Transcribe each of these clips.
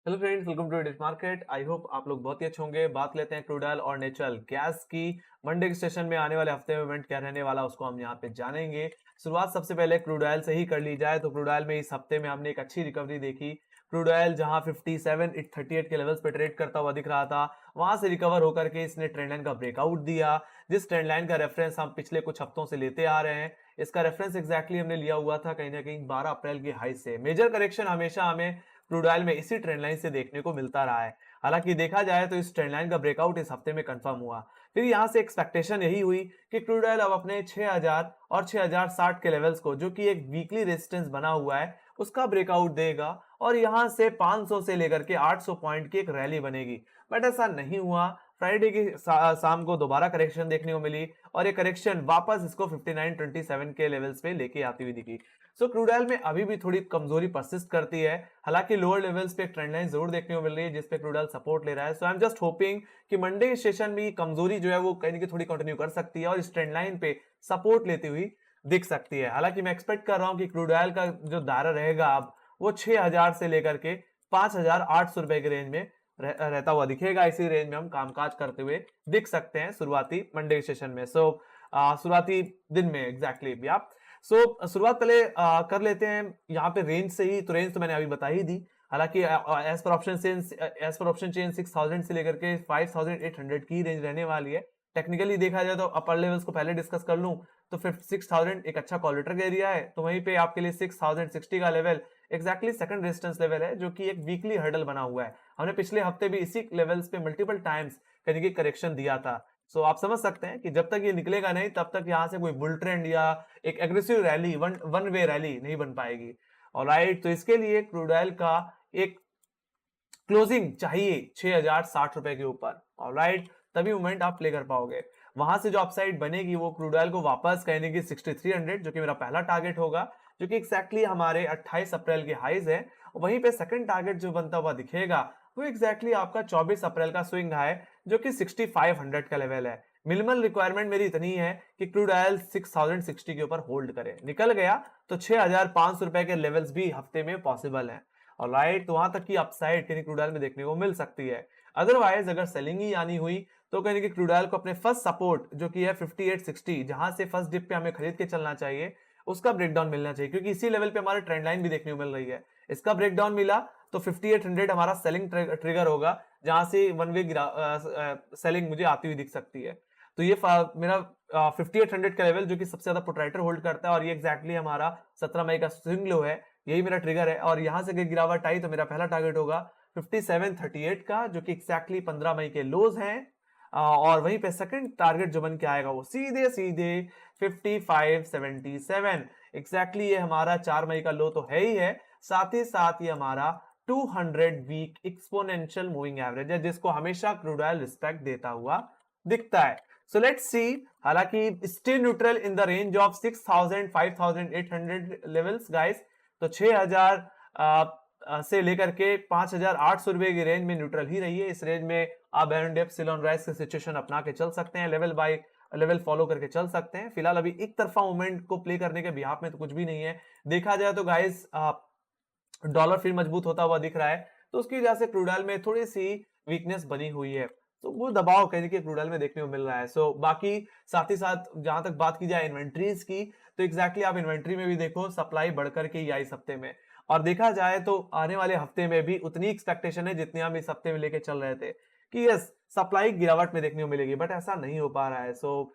Hello friends, welcome to Indian market. I hope आप लोग बहुत ही अच्छे होंगे। बात लेते हैं क्रूड ऑयल और नेचुरल गैस की। मंडे के सेशन में आने वाले हफ्ते में इवेंट क्या रहने वाला उसको हम यहाँ पे जानेंगे। शुरुआत सबसे पहले क्रूड ऑयल से ही कर ली जाए तो क्रूड ऑयल में इस हफ्ते में हमने एक अच्छी रिकवरी देखी। क्रूड ऑयल जहां 57-38 के लेवल्स पे ट्रेड करता हुआ दिख रहा था, वहां से रिकवर होकर के इसने ट्रेंड लाइन का ब्रेकआउट दिया। जिस ट्रेंड लाइन का रेफरेंस हम पिछले कुछ हफ्तों से लेते आ रहे हैं, इसका रेफरेंस एग्जैक्टली हमने लिया हुआ था कहीं ना कहीं 12 अप्रैल की हाई से। मेजर करेक्शन हमेशा हमें क्रूड ऑयल में इसी ट्रेंड लाइन से देखने को मिलता रहा है। हालांकि देखा जाए तो इस ट्रेंड लाइन का ब्रेकआउट इस हफ्ते में कंफर्म हुआ। फिर यहां से एक्सपेक्टेशन यही हुई कि क्रूड ऑयल अब अपने 6000 और 6060 के लेवल्स को, जो कि एक वीकली रेजिस्टेंस बना हुआ है, उसका ब्रेकआउट देगा और यहां से 500 से लेकर के 800 पॉइंट की एक रैली बनेगी। बट ऐसा नहीं हुआ। फ्राइडे की शाम को दोबारा करेक्शन देखने को मिली और ये करेक्शन वापस इसको 5927 के लेवल्स पे लेके आती हुई दिखी। सो क्रूड ऑयल में अभी भी थोड़ी कमजोरी परसिस्ट करती है। हालांकि लोअर लेवल्स पे एक ट्रेंड लाइन जरूर देखने को मिल रही है जिसपे क्रूड ऑयल सपोर्ट ले रहा है। सो आई एम जस्ट होपिंग कि मंडे के सेशन में कमजोरी जो है वो कहीं ना कहीं थोड़ी कंटिन्यू कर सकती है और इस ट्रेंड लाइन पे सपोर्ट लेती हुई दिख सकती है। हालांकि मैं एक्सपेक्ट कर रहा हूं कि क्रूड ऑयल का जो दायरा रहेगा अब वो 6000 से लेकर के 5800 रुपए के रेंज में रहता हुआ दिखेगा। इसी रेंज में हम कामकाज करते हुए दिख सकते हैं शुरुआती मंडे के सेशन में। सो शुरुआती दिन में एग्जैक्टली भी आप शुरुआत पहले कर लेते हैं यहाँ पे रेंज से ही। तो रेंज तो मैंने अभी बता ही दी। हालांकि एज पर ऑप्शन चेन 6000 से लेकर के 5800 की रेंज रहने वाली है। टेक्निकली देखा जाए तो अपर लेवल्स को पहले डिस्कस कर लूं तो 6000 एक अच्छा कॉलिटर एरिया है, तो वहीं पे आपके लिए 6060 का level exactly second resistance level है, जो कि एक वीकली हर्डल बना हुआ है। हमने पिछले हफ्ते भी इसी लेवल्स पे मल्टीपल टाइम्स कहीं करेक्शन दिया था। सो आप समझ सकते हैं कि जब तक ये निकलेगा नहीं तब तक यहाँ से कोई बुल ट्रेंड या एक aggressive rally, one way rally नहीं बन पाएगी। ऑलराइट, तो इसके लिए क्रूड ऑयल का एक क्लोजिंग चाहिए 6060 रुपए के ऊपर। ऑलराइट, तभी मूवमेंट आप प्ले कर पाओगे। वहां से जो अपसाइड बनेगी वो क्रूड ऑयल को वापस कहने की 6300, जो कि मेरा पहला टारगेट होगा, जो कि एक्जैक्टली हमारे 28 अप्रैल के हाईज है। वहीं पे सेकंड टारगेट जो बनता हुआ दिखेगा वो एग्जैक्टली आपका 24 अप्रैल का स्विंग हाई, जो कि 6500 का लेवल है। मिनिमल रिक्वायरमेंट मेरी इतनी है कि क्रूड ऑयल 6060 के ऊपर होल्ड करे। निकल गया तो 6500 रुपए के लेवल्स भी हफ्ते में पॉसिबल है। ऑलराइट, तो वहां तक की अपसाइड कहीं क्रूड ऑयल में देखने को मिल सकती है। अदरवाइज अगर सेलिंग ही आनी हुई तो कहीं क्रूड ऑयल को अपने फर्स्ट सपोर्ट, जो कि है 5860, जहां से फर्स्ट डिप पे हमें खरीद के चलना चाहिए, उसका ब्रेकडाउन मिलना चाहिए, क्योंकि इसी लेवल पे हमारे ट्रेंड लाइन भी देखने को मिल रही है। इसका ब्रेकडाउन मिला तो 5800 हमारा सेलिंग ट्रिगर होगा, जहां से वन वे सेलिंग मुझे आती हुई दिख सकती है। तो ये मेरा 5800 का लेवल, जो कि सबसे ज्यादा प्रोट्राइटर होल्ड करता है, और ये एग्जैक्टली हमारा 17 मई का स्विंग लो है। यही मेरा ट्रिगर है और यहां से अगर गिरावट आई तो मेरा पहला टारगेट होगा 5738 का, जो कि एक्जैक्टली 15 मई के लोज हैं। और वहीं पे सेकंड टारगेट जो बन के आएगा वो सीधे सीधे 5577। एग्जैक्टली ये हमारा 4 मई का लो तो है ही है, साथ ही साथ ये हमारा 200 वीक एक्सपोनेंशियल मूविंग एवरेज है, जिसको हमेशा क्रूड ऑयल रिस्पेक्ट देता हुआ दिखता है। So let's see. हालांकि still neutral in the range of 6000 5800 levels guys. तो 6000 से लेकर के 5800 रुपए की रेंज में न्यूट्रल ही रही है। इस रेंज में आप एरन डेप्थ सिलोन राइस की सिचुएशन अपना के चल सकते हैं, लेवल बाय लेवल फॉलो करके चल सकते हैं। फिलहाल अभी एक तरफा मूवमेंट को प्ले करने के बिहाफ में तो कुछ भी नहीं है। देखा जाए तो गाइस डॉलर फिर मजबूत होता हुआ दिख रहा है, तो उसकी वजह से क्रूड ऑयल में थोड़ी सी वीकनेस बनी हुई है। तो वो दबाव कहने के क्रूड ऑयल में देखने को मिल रहा है। सो बाकी साथ ही साथ जहां तक बात की जाए इन्वेंट्रीज की, तो एग्जैक्टली आप इन्वेंट्री में भी देखो सप्लाई बढ़कर के ही आई इस हफ्ते में। और देखा जाए तो आने वाले हफ्ते में भी उतनी एक्सपेक्टेशन है जितनी हम इस हफ्ते में लेके चल रहे थे कि यस सप्लाई गिरावट में देखने को मिलेगी, बट ऐसा नहीं हो पा रहा है। सो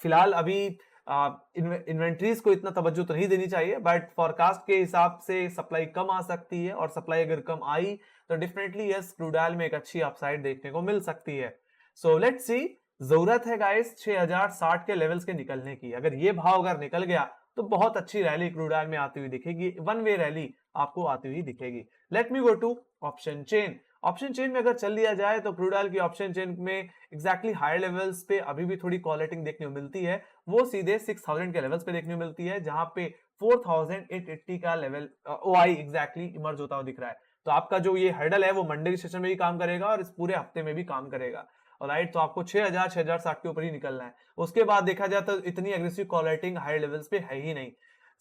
फिलहाल अभी इन्वेंट्रीज को इतना तवज्जो तो नहीं देनी चाहिए, बट फॉरकास्ट के हिसाब से सप्लाई कम आ सकती है, और सप्लाई अगर कम आई तो डेफिनेटली यस क्रूड ऑयल में एक अच्छी अपसाइड देखने को मिल सकती है। सो लेट्स सी। जरूरत है गाइस 6060 के लेवल्स के निकलने की। अगर ये भाव अगर निकल गया तो बहुत अच्छी रैली क्रूड ऑयल में आती हुई दिखेगी, वन वे रैली आपको आती हुई दिखेगी। Let me go to option chain. Option chain में अगर चल लिया जाए तो क्रूड ऑयल की ऑप्शन चेन में एग्जैक्टली हायर लेवल्स पे अभी भी थोड़ी कॉलेटिंग देखने को मिलती है। वो सीधे 6000 के लेवल्स पे देखने को मिलती है, जहां पे 4880 का लेवल ओआई एग्जैक्टली इमर्ज होता हुआ दिख रहा है। तो आपका जो ये हर्डल है वो मंडे के सेशन में भी काम करेगा और इस पूरे हफ्ते में भी काम करेगा। राइट, तो आपको 6000 6060 के ऊपर ही निकलना है। उसके बाद देखा जाए तो इतनी एग्रेसिव कॉलेटिंग हायर लेवल्स पे है ही नहीं।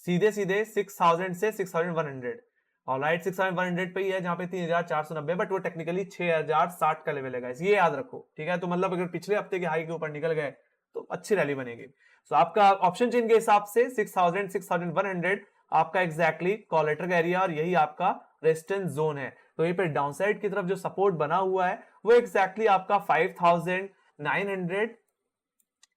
सीधे सीधे 6000 से 6100 ऑलराइट 6100 पे ही है जहां पे 3490, बट वो टेक्निकली 6060 का लेवल है गाइस, ये याद रखो, ठीक है। तो मतलब अगर पिछले हफ्ते के हाई के ऊपर निकल गए तो अच्छी रैली बनेगी। तो आपका ऑप्शन चेन के हिसाब से 6000 6100 आपका एग्जैक्टली कॉलेटर का एरिया और यही आपका रेजिस्टेंस जोन है। तो यहीं पे डाउनसाइड की तरफ जो सपोर्ट बना हुआ है वो एग्जैक्टली आपका 5900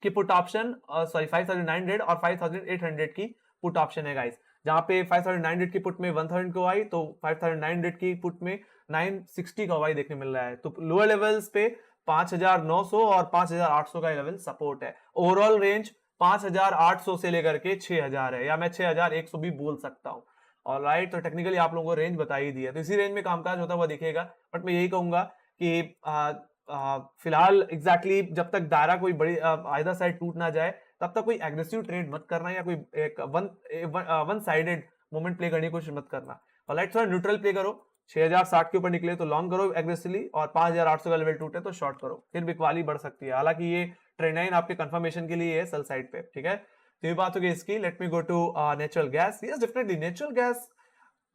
की पुट ऑप्शन, सॉरी 5900 और 5800 की पुट ऑप्शन है गाइस। जहां पे 5900 की पुट में 1000 को आई, तो 5900 की पुट में 960 का वाई देखने मिल रहा है। तो लोअर लेवल्स पे 5900 और 5800 का लेवल सपोर्ट है। ओवरऑल रेंज 5800 से लेकर के 6000 है, या मैं 6100 भी बोल सकता हूँ। ऑलराइट, तो टेक्निकली आप लोगों को रेंज बता ही दी है, तो इसी रेंज में कामकाज होता हुआ दिखेगा। बट मैं यही कहूंगा कि फिलहाल एग्जैक्टली जब तक दायरा कोई बड़ी आइदर साइड टूट ना जाए तब तक कोई एग्रेसिव ट्रेड मत करना, या कोई एक वन साइडेड मोमेंट प्ले करने की कोशिश मत करना। ऑलराइट, थोड़ा न्यूट्रल प्ले करो। 6060 के ऊपर निकले तो लॉन्ग करो एग्रेसिवली, और 5800 का लेवल टूटे तो शॉर्ट करो, फिर बिकवाली बढ़ सकती है। हालांकि ये ट्रेंड लाइन आपके कंफर्मेशन के लिए है सेल साइड पे, ठीक है। तो ये बात होगी इसकी। Let me go to natural gas. Yes definitely natural gas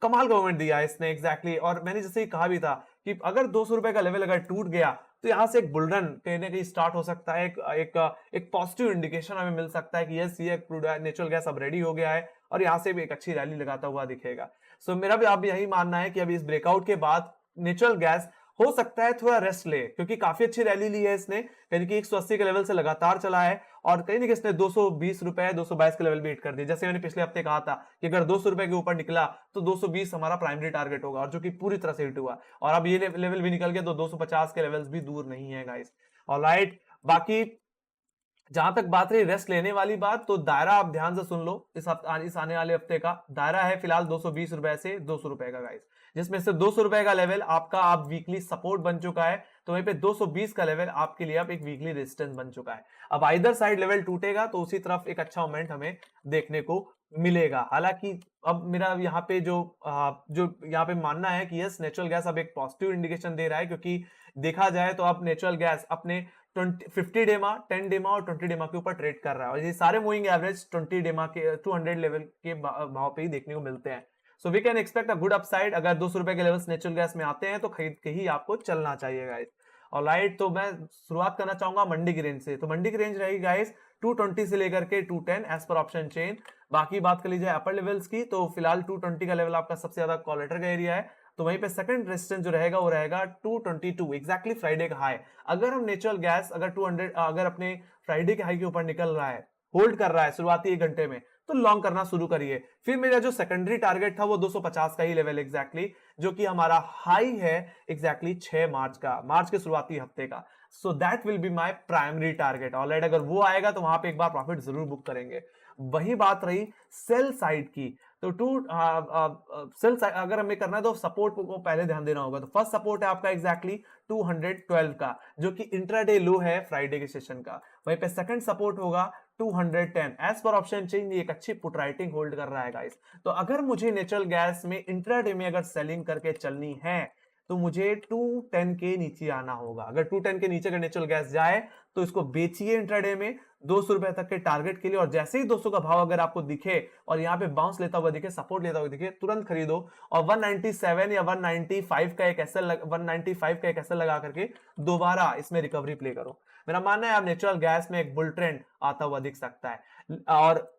कमाल का मूवमेंट दिया है इसने एग्जैक्टली। और मैंने जैसे ही कहा भी था कि अगर 200 रुपए का लेवल अगर टूट गया तो यहां से एक बुलरन कहीं ना कहीं स्टार्ट हो सकता है। एक पॉजिटिव इंडिकेशन हमें मिल सकता है कि यस ये नेचुरल गैस अब रेडी हो गया है और यहां से भी एक अच्छी रैली लगाता हुआ दिखेगा। सो मेरा भी आप यही मानना है कि अभी इस ब्रेकआउट के बाद नेचुरल गैस हो सकता है थोड़ा रेस्ट ले, क्योंकि काफी अच्छी रैली ली है इसने, यानी कि 180 के लेवल से लगातार चला है और कहीं ना कहीं इसने 220 रुपए 222 के लेवल भी हिट कर दिए। जैसे मैंने पिछले हफ्ते कहा था कि अगर 200 रुपए के ऊपर निकला तो 220 हमारा प्राइमरी टारगेट होगा, और जो कि पूरी तरह से हिट हुआ। और अब ये लेवल भी निकल गया तो 250 के लेवल्स भी दूर नहीं है गाइस। ऑलराइट, बाकी जहां तक बात रही रेस्ट लेने वाली बात, तो दायरा आप ध्यान से सुन लो। इस आने वाले हफ्ते का दायरा है फिलहाल 220 रुपए से 200 रुपए का गाइस, जिसमें से 200 रुपए का लेवल आपका आप वीकली सपोर्ट बन चुका है। तो वहीं पे 220 का लेवल आपके लिए अब एक वीकली रेजिस्टेंस बन चुका है। अब आइदर साइड लेवल टूटेगा तो उसी तरफ एक अच्छा मोमेंट हमें देखने को मिलेगा। हालांकि अब मेरा यहाँ पे जो यहाँ पे मानना है कि यस नेचुरल गैस अब एक पॉजिटिव इंडिकेशन दे रहा है, क्योंकि देखा जाए तो अब नेचुरल गैस अपने 50 डेमा 10 डेमा और 20 डेमा के ऊपर ट्रेड कर रहा है, और ये सारे मूविंग एवरेज 20 डेमा के 200 लेवल के भाव पे ही देखने को मिलते हैं। So we can expect a good upside. अगर 200 रुपए के लेवल्स नेचुरल गैस में आते हैं तो खरीद के ही आपको चलना चाहिए गाइस। ऑलराइट, तो मैं शुरुआत करना चाहूंगा मंडी की रेंज से। तो मंडी की रेंज रहेगी गाइस 220 से लेकर के 210 एज पर ऑप्शन चेन। बाकी बात कर लीजिए अपर लेवल्स की, तो फिलहाल 220 का लेवल आपका सबसे ज्यादा कॉलेटर का एरिया है। तो वहीं पे सेकंड रेजिस्टेंस जो रहेगा वो रहेगा 222 एग्जैक्टली फ्राइडे का हाई। अगर हम नेचुरल गैस अगर 200 अगर अपने फ्राइडे के हाई के ऊपर निकल रहा है, होल्ड कर रहा है शुरुआती 1 घंटे में, तो लॉन्ग करना शुरू करिए। फिर मेरा जो सेकेंडरी टारगेट था वो 250 का ही लेवल एग्जैक्टली, जो कि हमारा हाई है एग्जैक्टली 6 मार्च का, मार्च के शुरुआती हफ्ते का। So that will be my primary target. Alright, अगर वो आएगा तो वहां पे एक बार प्रॉफिट जरूर बुक करेंगे। वही बात रही सेल साइड की, तो सेल साइड अगर हमें करना है तो सपोर्ट को पहले ध्यान देना होगा। तो फर्स्ट सपोर्ट है आपका एग्जैक्टली 212 का, जो कि इंट्राडे लो है फ्राइडे के सेशन का। वहीं पे सेकंड सपोर्ट होगा 210 एज पर ऑप्शन चेंज। एक अच्छी पुट राइटिंग होल्ड कर रहा है गाइस। तो अगर मुझे नेचुरल गैस में इंट्राडे में अगर सेलिंग करके चलनी है तो मुझे 210 के नीचे आना होगा। अगर 210 के नीचे अगर नेचुरल गैस जाए तो इसको बेचिए इंट्राडे में 200 रुपए तक के टारगेट के लिए, और जैसे ही 200 का भाव अगर आपको दिखे और यहाँ पे बाउंस लेता हुआ दिखे, सपोर्ट लेता हुआ दिखे, तुरंत खरीदो। और 197 या 195 का एक एसएल 195 का एक एसएल लगा करके दोबारा इसमें रिकवरी प्ले करो। मेरा मानना है अब नेचुरल गैस में एक बुल ट्रेंड आता हुआ दिख सकता है।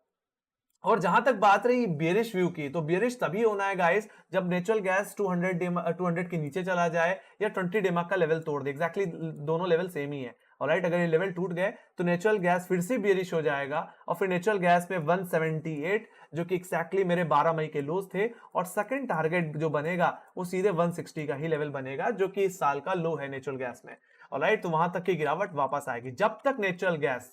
और जहां तक बात रही बेरिश व्यू की, तो बेरिश तभी होना है गाइस जब नेचुरल गैस 200 के नीचे चला जाए या 20 डेमा का लेवल तोड़ दे। एग्जैक्टली दोनों लेवल सेम ही है। ऑलराइट, अगर ये लेवल टूट गए तो नेचुरल गैस फिर से बेरिश हो जाएगा, और फिर नेचुरल गैस में 178 जो कि एक्जैक्टली मेरे 12 मई के लोज थे, और सेकंड टारगेट जो बनेगा वो सीधे 160 का ही लेवल बनेगा, जो कि इस साल का लो है नेचुरल गैस में। ऑलराइट, तो वहां तक की गिरावट वापस आएगी। जब तक नेचुरल गैस,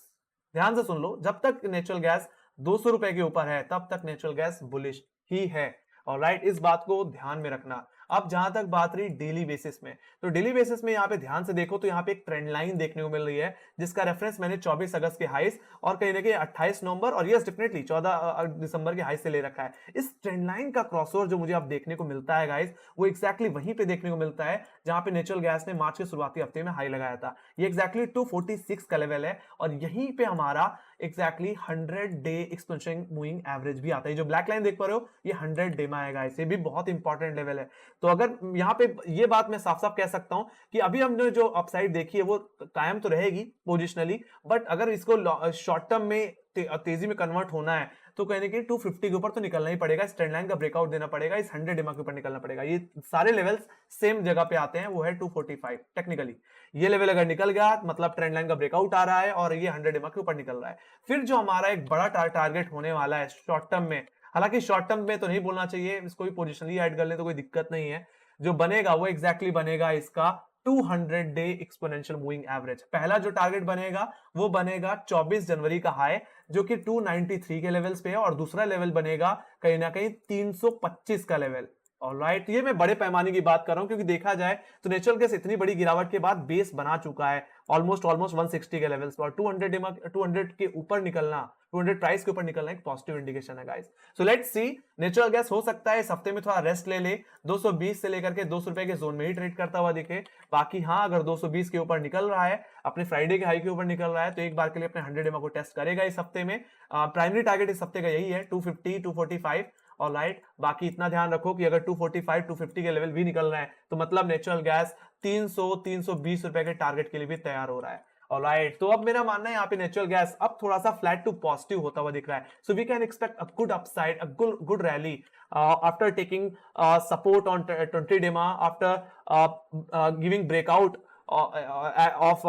ध्यान से सुन लो, जब तक नेचुरल गैस 200 रुपए के ऊपर है तब तक नेचुरल गैस बुलिश ही है। ऑलराइट, इस बात को ध्यान में रखना। अब जहां तक बात रही डेली बेसिस में, तो डेली बेसिस में यहाँ पे ध्यान से देखो तो यहाँ पे एक ट्रेंड लाइन देखने को मिल रही है, जिसका रेफरेंस मैंने 24 अगस्त के हाइस और कहीं ना कहीं 28 नवंबर और यस डेफिनेटली 14 दिसंबर के हाइस से ले रखा है। इस ट्रेंड लाइन का क्रॉसओवर जो मुझे अब देखने को मिलता है गाइस, वो एक्जैक्टली वहीं पे देखने को मिलता है जहां पे नेचुरल गैस ने मार्च के शुरुआती हफ्ते में हाई लगाया था। ये एक्जैक्टली 246 का लेवल है और यहीं पे हमारा exactly 100 day expansion moving average भी आता है। जो ब्लैक लाइन देख पा रहे हो ये 100 डे में आएगा, इसे भी बहुत इंपॉर्टेंट लेवल है। तो अगर यहाँ पे ये बात मैं साफ साफ कह सकता हूं कि अभी हमने जो अपसाइड देखी है वो कायम तो रहेगी पोजिशनली, बट अगर इसको शॉर्ट टर्म में तेजी में कन्वर्ट होना है तो कहने की 250 के ऊपर तो निकलना ही पड़ेगा, इस ट्रेंड लाइन का ब्रेकआउट देना पड़ेगा, इस 100 डेमा के ऊपर निकलना पड़ेगा। ये सारे लेवल्स सेम जगह पे आते हैं, वो है 245 टेक्निकली। ये लेवल अगर निकल गया मतलब ट्रेंड लाइन का ब्रेकआउट आ रहा है और ये 100 डेमा के ऊपर निकल रहा है। फिर जो हमारा एक बड़ा टारगेट होने वाला है शॉर्ट टर्म में, हालांकि शॉर्ट टर्म में तो नहीं बोलना चाहिए, इसको भी पोजिशनली ऐड कर ले तो कोई दिक्कत नहीं है, जो बनेगा वो एक्जैक्टली बनेगा इसका 200 डे एक्सपोनेंशियल मूविंग एवरेज। पहला जो टारगेट बनेगा वो बनेगा 24 जनवरी का हाई जो कि 293 के लेवल्स पे है, और दूसरा लेवल बनेगा कहीं ना कहीं 325 का लेवल। ऑलराइट, ये मैं बड़े पैमाने की बात कर रहा हूं क्योंकि देखा जाए तो नेचुरल गैस इतनी बड़ी गिरावट के बाद बेस बना चुका है ऑलमोस्ट 160 के लेवल्स पर, 200 के ऊपर निकलना, 200 प्राइस के ऊपर निकलना एक पॉजिटिव इंडिकेशन है guys. So let's C, natural gas हो सकता है इस हफ्ते में थोड़ा रेस्ट ले ले, 220 से लेकर के 200 रुपए के जोन में ही ट्रेड करता हुआ दिखे। बाकी हाँ, अगर 220 के ऊपर निकल रहा है, अपने फ्राइडे के हाई के ऊपर निकल रहा है, तो एक बार के लिए अपने 100 एमओ को टेस्ट करेगा इस हफ्ते में। प्राइमरी टारगेट इस हफ्ते का यही है 250 245। ऑलराइट, बाकी इतना ध्यान रखो कि अगर 245 250 के लेवल भी निकल रहे हैं तो मतलब नेचुरल गैस 300 320 रुपए के टारगेट के लिए भी तैयार हो रहा है। ऑलराइट, तो अब मेरा मानना है यहाँ पे नेचुरल गैस अब थोड़ा सा फ्लैट टू पॉजिटिव होता हुआ दिख रहा है। So we can expect a good upside, a good rally after taking support on 20 DEMA, after giving breakout of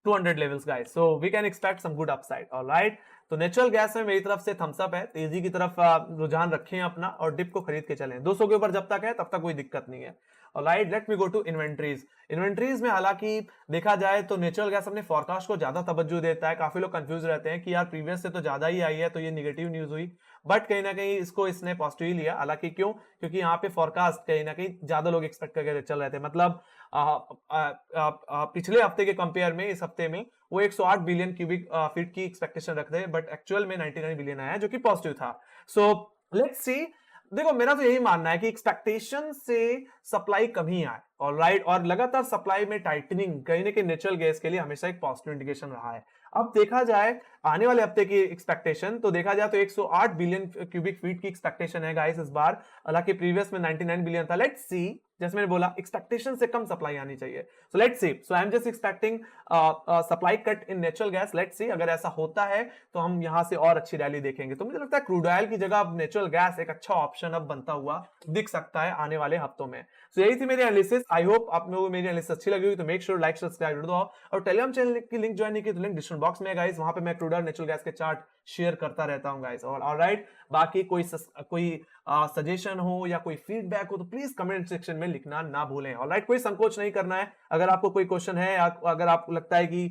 200 levels guys, so we can expect some good upside. all right, तो natural gas में मेरी तरफ से Thums up है, तेजी की तरफ रुझान रखें अपना और डिप को खरीद के चलें। 200 के ऊपर जब तक है तब तक कोई दिक्कत नहीं है। Alright, let me go to inventories. Inventories में हालांकि देखा जाए तो नेचुरल गैस अपने फोरकास्ट को ज्यादा तवज्जो देता है। काफी लोग कंफ्यूज रहते हैं कि यार प्रीवियस से तो ज्यादा ही आई है तो ये निगेटिव न्यूज हुई, बट कहीं ना कहीं इसको इसने पॉजिटिव ही लिया। हालांकि क्यों, क्योंकि यहाँ पे फोरकास्ट कहीं ना कहीं ज्यादा लोग एक्सपेक्ट करके चल रहे थे, मतलब पिछले हफ्ते के कंपेयर में इस हफ्ते में वो 108 बिलियन क्यूबिक फीट की एक्सपेक्टेशन रखते हैं, बट एक्चुअल में 99 बिलियन आया जो कि पॉजिटिव था। सो लेट्स सी, देखो मेरा तो यही मानना है कि एक्सपेक्टेशन से सप्लाई कमी आए, ऑलराइट, और लगातार सप्लाई में टाइटनिंग कहीं ना कहीं नेचुरल गैस के लिए हमेशा एक पॉजिटिव इंडिकेशन रहा है। अब देखा जाए आने वाले हफ्ते की एक्सपेक्टेशन, तो देखा जाए तो 108 बिलियन क्यूबिक फीट की एक्सपेक्टेशन है गाइस इस बार, हालांकि प्रीवियस में 99 बिलियन था। लेट्स सी, जैसे मैंने बोला एक्सपेक्टेशन से कम सप्लाई आनी चाहिए। सो let's C, so I am just expecting supply cut in natural gas. Let's see, अगर ऐसा होता है तो हम यहां से और अच्छी रैली देखेंगे। तो मुझे लगता है क्रूड ऑयल की जगह अब नेचुरल गैस एक अच्छा ऑप्शन अब बनता हुआ दिख सकता है आने वाले हफ्तों में। सो यही थी मेरी एनालिसिस। आई होप आप लोगों को मेरी एनालिसिस अच्छी लगी होगी, तो मेक श्योर लाइक सब्सक्राइब दो, और टेलीग्राम चैनल की लिंक ज्वाइन नहीं की तो लिंक डिस्क्रिप्शन बॉक्स में है गाइस, वहां पे मैं क्रूड ऑयल नेचुरल गैस के चार्ट शेयर करता रहता हूं गाइस। और ऑलराइट, बाकी कोई सजेशन हो या कोई फीडबैक हो तो प्लीज कमेंट सेक्शन में लिखना ना भूलें। ऑलराइट, कोई संकोच नहीं करना है। अगर आपको कोई क्वेश्चन है या अगर आपको लगता है कि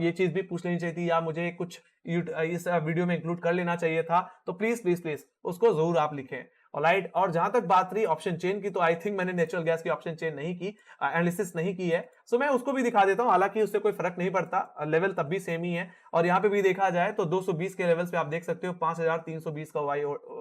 ये चीज भी पूछ लेनी चाहिए थी या मुझे कुछ इस वीडियो में इंक्लूड कर लेना चाहिए था, तो प्लीज प्लीज प्लीज उसको जरूर आप लिखें। ऑलराइट, और जहां तक बात रही ऑप्शन चेन की, तो आई थिंक मैंने नेचुरल गैस की ऑप्शन चेन नहीं की, एनालिसिस नहीं की है, सो मैं उसको भी दिखा देता हूं। हालांकि उससे कोई फर्क नहीं पड़ता, लेवल तब भी सेम ही है। और यहाँ पे भी देखा जाए तो 220 के लेवल्स पे आप देख सकते हो 5320 का हुआ,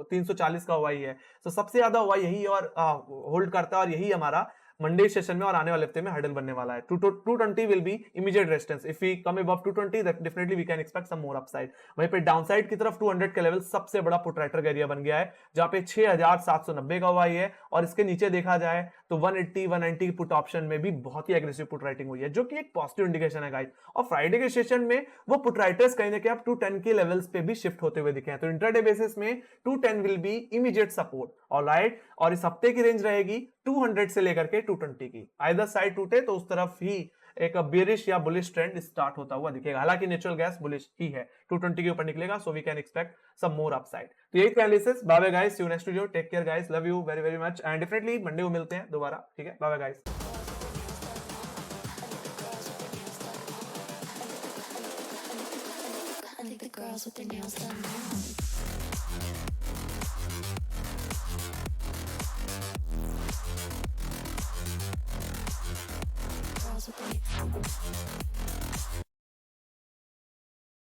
340 का हुआ ही है। तो सबसे ज्यादा हुआ यही और होल्ड करता है, और यही हमारा मंडे सेशन में और आने वाले हफ्ते में हर्डल बनने वाला है। 220 will be immediate resistance. If we come above 220 that definitely we can expect some more upside. वहीं पे डाउनसाइड की तरफ 200 का लेवल सबसे बड़ा पुट राइटर का एरिया बन गया है, जहां पे 6790 का हुआ है, और इसके नीचे देखा जाए तो 180 190 की पुट ऑप्शन में भी बहुत ही एग्रेसिव पुट राइटिंग हुई है, जो कि एक पॉजिटिव इंडिकेशन है गाइस। और फ्राइडे के सेशन में वो पुट राइटर्स कहीं ना कहीं अब 210 के लेवल्स पे भी शिफ्ट होते हुए दिखे हैं। तो इंट्राडे बेसिस में 210 will be immediate support. Alright, और इस हफ्ते की रेंज रहेगी 200 से लेकर के 220 की। आइदर साइड टूटे तो उस तरफ ही एक बेरिश या बुलिश ट्रेंड स्टार्ट होता हुआ दिखेगा। हालांकि नेचुरल गैस बुलिश ही है, 220 के ऊपर निकलेगा, so we can expect some more upside. तो यही analysis. Bye bye guys, see you next video, take care guys, love you very very much, and definitely Monday को मिलते हैं दोबारा, ठीक है, bye bye guys. I think the girls with their nails done now.